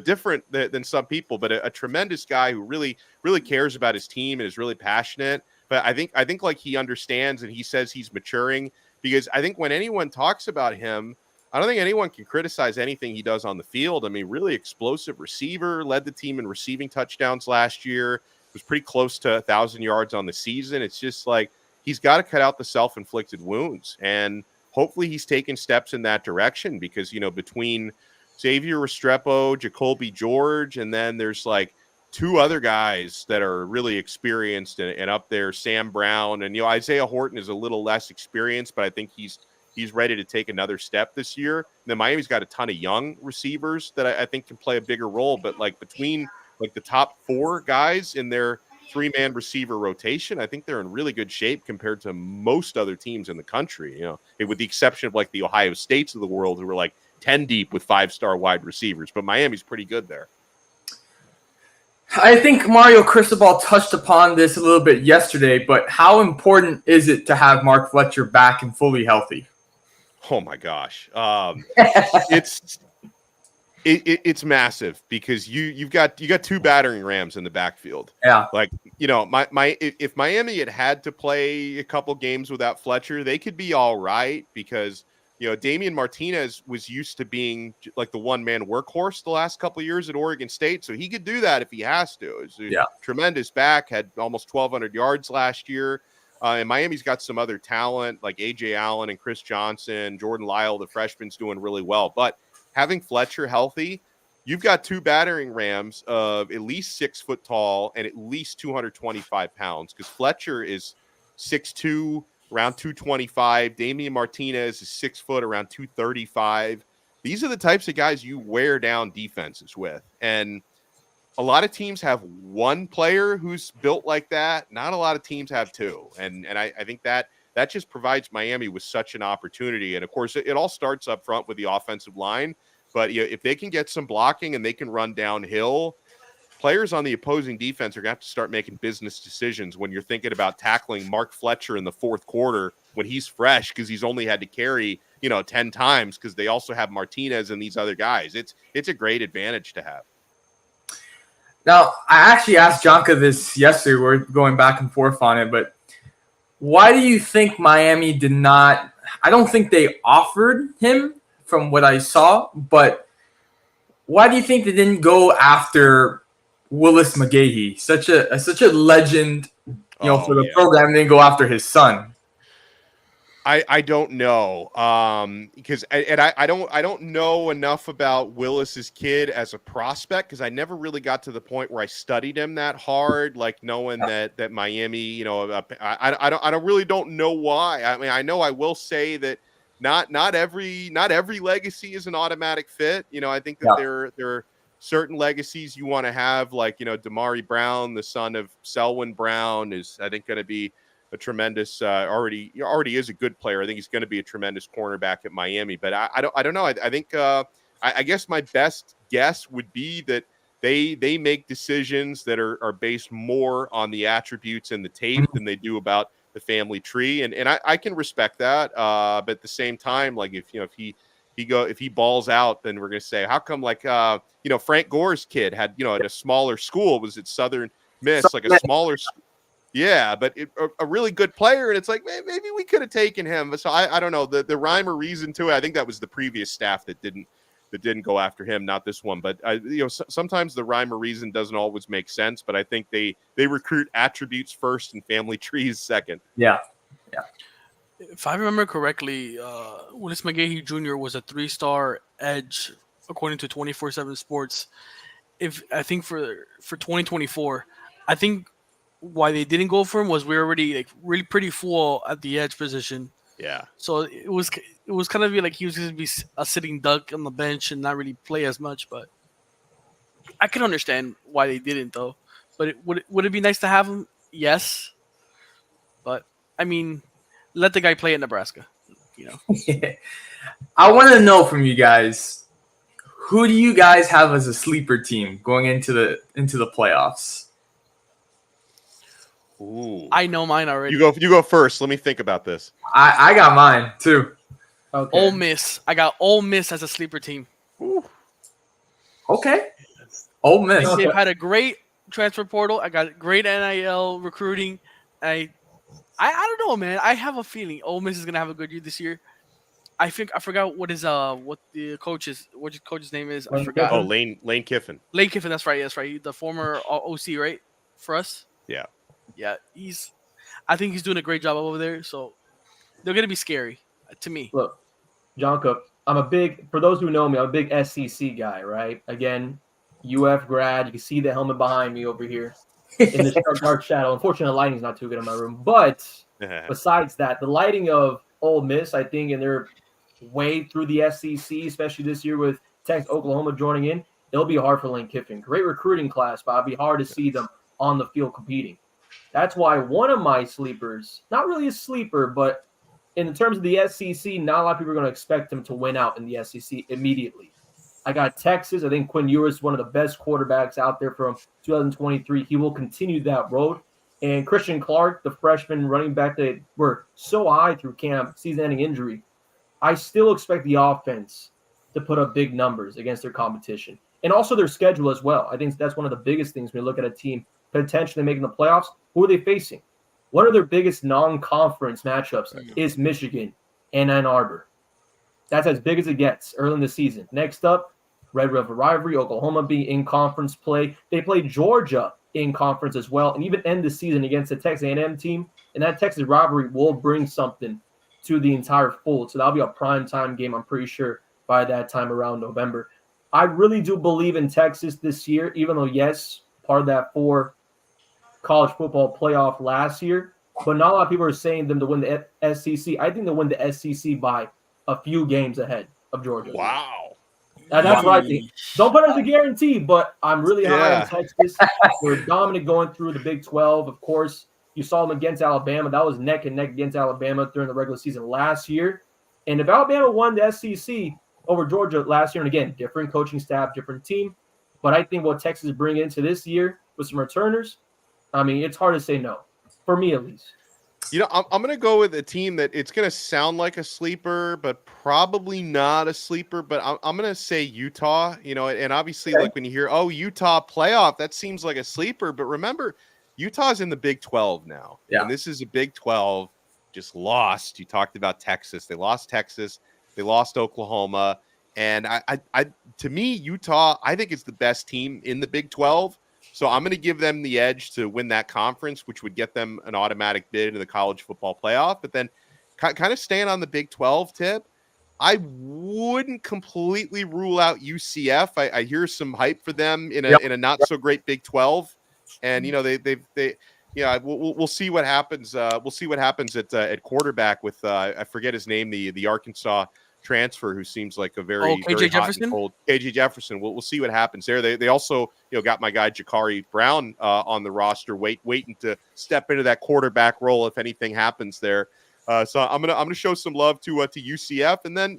different than some people, but a tremendous guy who really, really cares about his team and is really passionate. But I think like he understands, and he says he's maturing, because I think when anyone talks about him, I don't think anyone can criticize anything he does on the field. I mean, really explosive receiver, led the team in receiving touchdowns last year, was pretty close to 1,000 yards on the season. It's just like, he's got to cut out the self-inflicted wounds, and hopefully he's taking steps in that direction, because, between Xavier Restrepo, Jacoby George, and then there's like two other guys that are really experienced and up there, Sam Brown, and, Isaiah Horton is a little less experienced, but I think he's ready to take another step this year. And then Miami's got a ton of young receivers that I think can play a bigger role, but like between like the top four guys in their three-man receiver rotation, I think they're in really good shape compared to most other teams in the country, with the exception of like the Ohio States of the world, who are like 10 deep with 5-star wide receivers. But Miami's pretty good there. I think Mario Cristobal touched upon this a little bit yesterday, but how important is it to have Mark Fletcher back and fully healthy? Oh my gosh. It's massive, because you've got two battering rams in the backfield. Yeah. Like, if Miami had to play a couple games without Fletcher, they could be all right, because, Damian Martinez was used to being like the one-man workhorse the last couple of years at Oregon State, so he could do that if he has to. It's a tremendous back, had almost 1,200 yards last year. And Miami's got some other talent like A.J. Allen and Chris Johnson, Jordan Lyle, the freshman's doing really well. But having Fletcher healthy, you've got two battering rams of at least 6 foot tall and at least 225 pounds, because Fletcher is 6'2", around 225. Damian Martinez is 6 foot, around 235. These are the types of guys you wear down defenses with. And a lot of teams have one player who's built like that. Not a lot of teams have two. And I think that just provides Miami with such an opportunity. And of course, it all starts up front with the offensive line. But if they can get some blocking and they can run downhill, players on the opposing defense are going to have to start making business decisions when you're thinking about tackling Mark Fletcher in the fourth quarter when he's fresh, because he's only had to carry 10 times, because they also have Martinez and these other guys. It's a great advantage to have. Now, I actually asked Jonka this yesterday. We're going back and forth on it, but why do you think Miami did not – I don't think they offered him from what I saw, but why do you think they didn't go after Willis McGahee, such a legend, for the program, and then go after his son? I don't know, because I don't know enough about Willis's kid as a prospect, because I never really got to the point where I studied him that hard, like knowing that Miami, I don't know why. I mean, I know I will say that not every legacy is an automatic fit. I think that there are certain legacies you want to have, like Damari Brown, the son of Selwyn Brown, is I think going to be a tremendous already is a good player. I think he's going to be a tremendous cornerback at Miami. But I don't know. I think I guess my best guess would be that they make decisions that are based more on the attributes and the tape than they do about the family tree. And I can respect that. But at the same time, like if he balls out, then we're going to say, how come Frank Gore's kid had at a smaller school, was at Southern Miss, like a smaller school. Yeah, but a really good player, and it's like maybe we could have taken him. So I don't know the rhyme or reason to it. I think that was the previous staff that didn't go after him, not this one. But sometimes the rhyme or reason doesn't always make sense. But I think they recruit attributes first and family trees second. Yeah. If I remember correctly, Willis McGahee Jr. was a 3-star edge according to 24/7 Sports. I think for 2024, I think why they didn't go for him was we're already really pretty full at the edge position. Yeah. So it was kind of like he was going to be a sitting duck on the bench and not really play as much. But I can understand why they didn't, though. But would it be nice to have him? Yes. But I mean, let the guy play at Nebraska. I want to know from you guys, who do you guys have as a sleeper team going into the playoffs? Ooh. I know mine already. You go first. Let me think about this. I got mine too. Okay. Ole Miss. I got Ole Miss as a sleeper team. Ooh. Okay. Ole Miss. They've had a great transfer portal. I got great NIL recruiting. I don't know, man. I have a feeling Ole Miss is gonna have a good year this year. I forgot what the coach's name is. I forgot. Oh, Lane Kiffin. Lane Kiffin. That's right. That's right. The former OC, right? For us. Yeah. Yeah. I think he's doing a great job over there. So they're gonna be scary to me. Look, Jonka, for those who know me, I'm a big SEC guy, right? Again, UF grad. You can see the helmet behind me over here in the dark shadow. Unfortunately, the lighting's not too good in my room. But besides that, the lighting of Ole Miss, I think, in their way through the SEC, especially this year with Texas, Oklahoma joining in, it'll be hard for Lane Kiffin. Great recruiting class, but it'll be hard to see them on the field competing. That's why one of my sleepers, not really a sleeper, but in terms of the SEC, not a lot of people are going to expect them to win out in the SEC immediately. I got Texas. I think Quinn Ewers is one of the best quarterbacks out there from 2023. He will continue that road. And Christian Clark, the freshman running back that were so high through camp, season-ending injury, I still expect the offense to put up big numbers against their competition. And also their schedule as well. I think that's one of the biggest things when you look at a team potentially making the playoffs. Who are they facing? One of their biggest non-conference matchups is Michigan and Ann Arbor. That's as big as it gets early in the season. Next up, Red River rivalry, Oklahoma being in conference play. They play Georgia in conference as well, and even end the season against the Texas A&M team. And that Texas rivalry will bring something to the entire fold. So that'll be a prime time game, I'm pretty sure, by that time around November. I really do believe in Texas this year, even though, yes, part of that 4 college football playoff last year, but not a lot of people are saying them to win the SEC. I think they'll win the SEC by a few games ahead of Georgia. Wow. And that's what I think. Don't put it as a guarantee, but I'm really high on Texas. They're dominant going through the Big 12. Of course, you saw them against Alabama. That was neck and neck against Alabama during the regular season last year. And if Alabama won the SEC over Georgia last year, and again, different coaching staff, different team, but I think what Texas is bringing into this year with some returners, I mean, it's hard to say no, for me at least. You know, I'm going to go with a team that it's going to sound like a sleeper, but probably not a sleeper. But I'm going to say Utah, you know, and obviously, like when you hear, oh, Utah playoff, that seems like a sleeper. But remember, Utah's in the Big 12 now. Yeah. And this is a Big 12 just lost. You talked about Texas. They lost Texas. They lost Oklahoma. And I to me, Utah, I think it's the best team in the Big 12. So I'm going to give them the edge to win that conference, which would get them an automatic bid into the college football playoff. But then kind of staying on the Big 12 tip, I wouldn't completely rule out UCF. I hear some hype for them in a not so great Big 12. And, you know, we'll see what happens. We'll see what happens at quarterback with, I forget his name, the Arkansas transfer who seems like a very KJ Jefferson. KJ Jefferson. We'll see what happens there. They also got my guy Jakari Brown on the roster, waiting to step into that quarterback role if anything happens there. So I'm gonna show some love to UCF, and then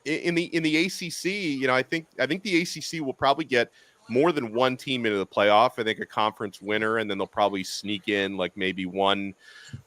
in the ACC, I think the ACC will probably get more than one team into the playoff. I think a conference winner, and then they'll probably sneak in like maybe one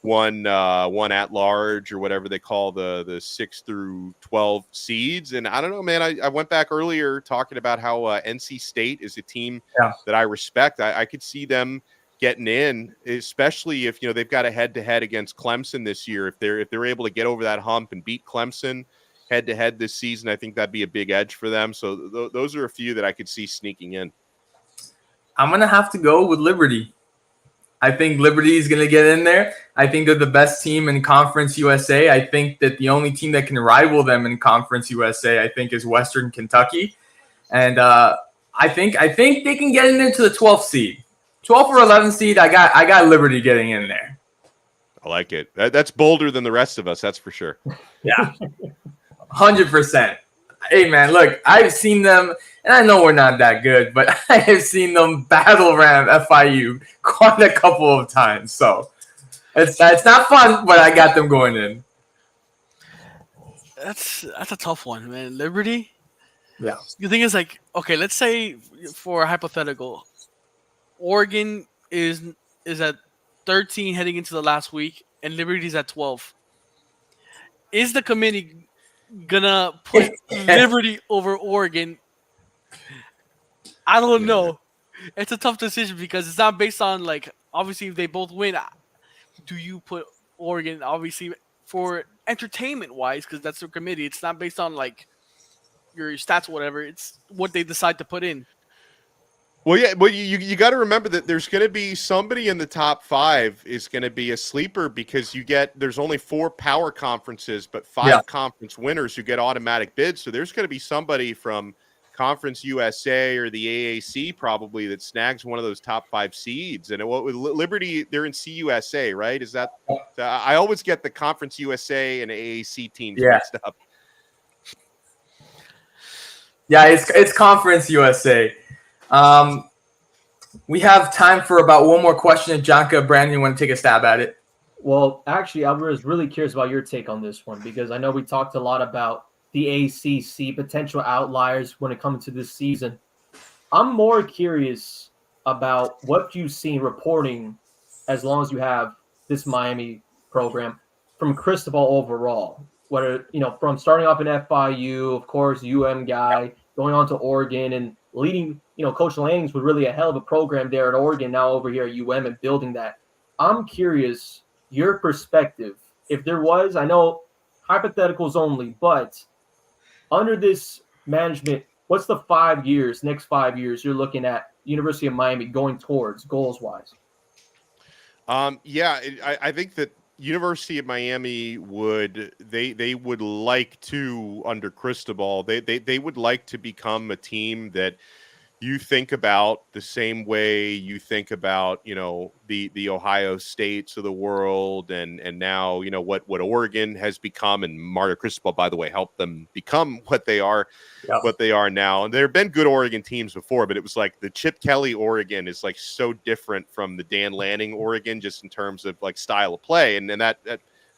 at large or whatever they call the 6 through 12 seeds. And I don't know, man, I went back earlier talking about how NC State is a team that I respect. I could see them getting in, especially if they've got a head-to-head against Clemson this year. If they're able to get over that hump and beat Clemson head-to-head this season, I think that'd be a big edge for them. So those are a few that I could see sneaking in. I'm going to have to go with Liberty. I think Liberty is going to get in there. I think they're the best team in Conference USA. I think that the only team that can rival them in Conference USA, I think, is Western Kentucky. And I think they can get in there to the 12th seed. 12th or 11th seed, I got Liberty getting in there. I like it. That's bolder than the rest of us, that's for sure. Yeah. 100%. Hey, man, look, I've seen them, and I know we're not that good, but I have seen them battle ram FIU quite a couple of times. So it's not fun, but I got them going in. That's a tough one, man. Liberty? Yeah. The thing is, like, okay, let's say for a hypothetical, Oregon is at 13 heading into the last week, and Liberty's at 12. Is the committee gonna put Liberty over Oregon? I don't know. It's a tough decision because it's not based on, like, obviously if they both win, do you put Oregon, obviously for entertainment wise, because that's their committee. It's not based on like your stats or whatever. It's what they decide to put in. Well, yeah, but you got to remember that there's going to be somebody in the top 5 is going to be a sleeper because there's only 4 power conferences, but 5 conference winners who get automatic bids. So there's going to be somebody from Conference USA or the AAC probably that snags one of those top 5 seeds. And with Liberty, they're in CUSA, right? Is that? I always get the Conference USA and AAC teams mixed up. Yeah, it's Conference USA. We have time for about one more question. If Jonka, Brandon, you want to take a stab at it? Well, actually, I was really curious about your take on this one because I know we talked a lot about the ACC potential outliers when it comes to this season. I'm more curious about what you've seen reporting as long as you have this Miami program from Cristobal overall. Whether, from starting off in FIU, of course, guy, going on to Oregon and leading, Coach Lanning's was really a hell of a program there at Oregon, now over here at and building that. I'm curious, your perspective, if there was, I know hypotheticals only, but under this management, what's the next 5 years you're looking at University of Miami going towards goals wise? I think that University of Miami would like to, under Cristobal, they would like to become a team that you think about the same way you think about, the Ohio States of the world, and now, what Oregon has become, and Mario Cristobal, by the way, helped them become what they are. Yeah. What they are now. And there have been good Oregon teams before, but it was like the Chip Kelly Oregon is like so different from the Dan Lanning Oregon, just in terms of like style of play. And that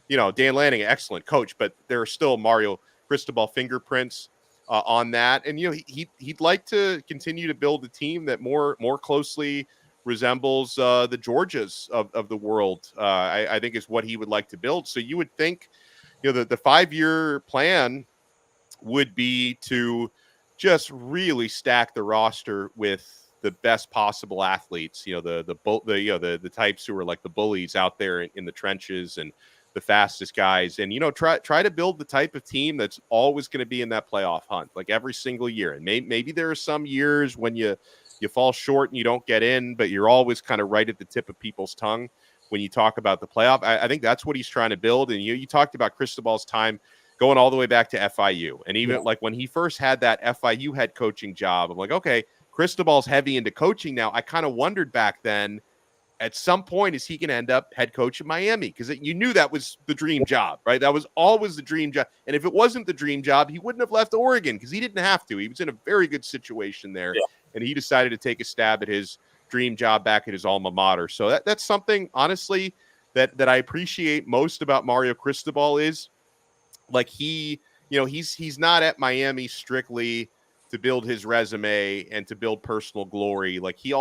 Dan Lanning, excellent coach, but there are still Mario Cristobal fingerprints on that. And, he'd like to continue to build a team that more closely resembles the Georgias of the world. I think is what he would like to build. So you would think, the 5-year plan would be to just really stack the roster with the best possible athletes, the types who are like the bullies out there in the trenches and the fastest guys, and try to build the type of team that's always going to be in that playoff hunt, like every single year. And maybe there are some years when you fall short and you don't get in, but you're always kind of right at the tip of people's tongue when you talk about the playoff. I think that's what he's trying to build. And you talked about Cristobal's time going all the way back to FIU. And even like when he first had that FIU head coaching job, I'm like, okay, Cristobal's heavy into coaching now. I kind of wondered back then, at some point, is he going to end up head coach in Miami? Because you knew that was the dream job, right? That was always the dream job. And if it wasn't the dream job, he wouldn't have left Oregon, because he didn't have to. He was in a very good situation there. Yeah. And he decided to take a stab at his dream job back at his alma mater. So that's something, honestly, that I appreciate most about Mario Cristobal is, like, he's not at Miami strictly to build his resume and to build personal glory. Like, he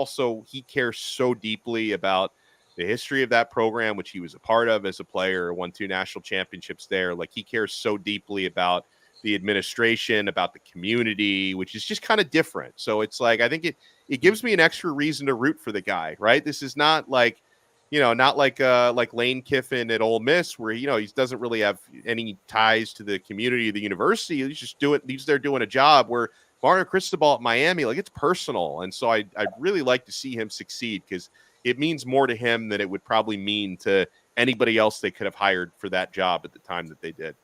cares so deeply about the history of that program, which he was a part of as a player, won 2 national championships there. Like, he cares so deeply about the administration, about the community, which is just kind of different. So it's like, I think it gives me an extra reason to root for the guy, right? This is not like, not like Lane Kiffin at Ole Miss, where, he doesn't really have any ties to the community of the university. He's there doing a job. Where Mario Cristobal at Miami, like, it's personal. And so I'd really like to see him succeed, because it means more to him than it would probably mean to anybody else they could have hired for that job at the time that they did.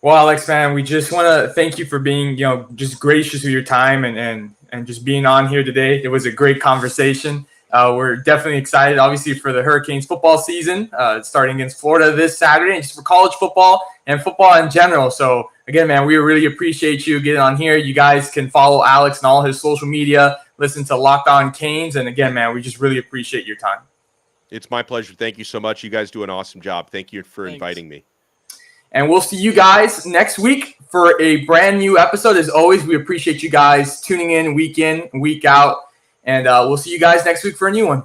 Well, Alex, man, we just want to thank you for being, just gracious with your time and just being on here today. It was a great conversation. We're definitely excited, obviously, for the Hurricanes football season, starting against Florida this Saturday, and just for college football and football in general. So, again, man, we really appreciate you getting on here. You guys can follow Alex and all his social media, listen to Locked On Canes. And, again, man, we just really appreciate your time. It's my pleasure. Thank you so much. You guys do an awesome job. Thank you for inviting me. And we'll see you guys next week for a brand new episode. As always, we appreciate you guys tuning in, week out. And we'll see you guys next week for a new one.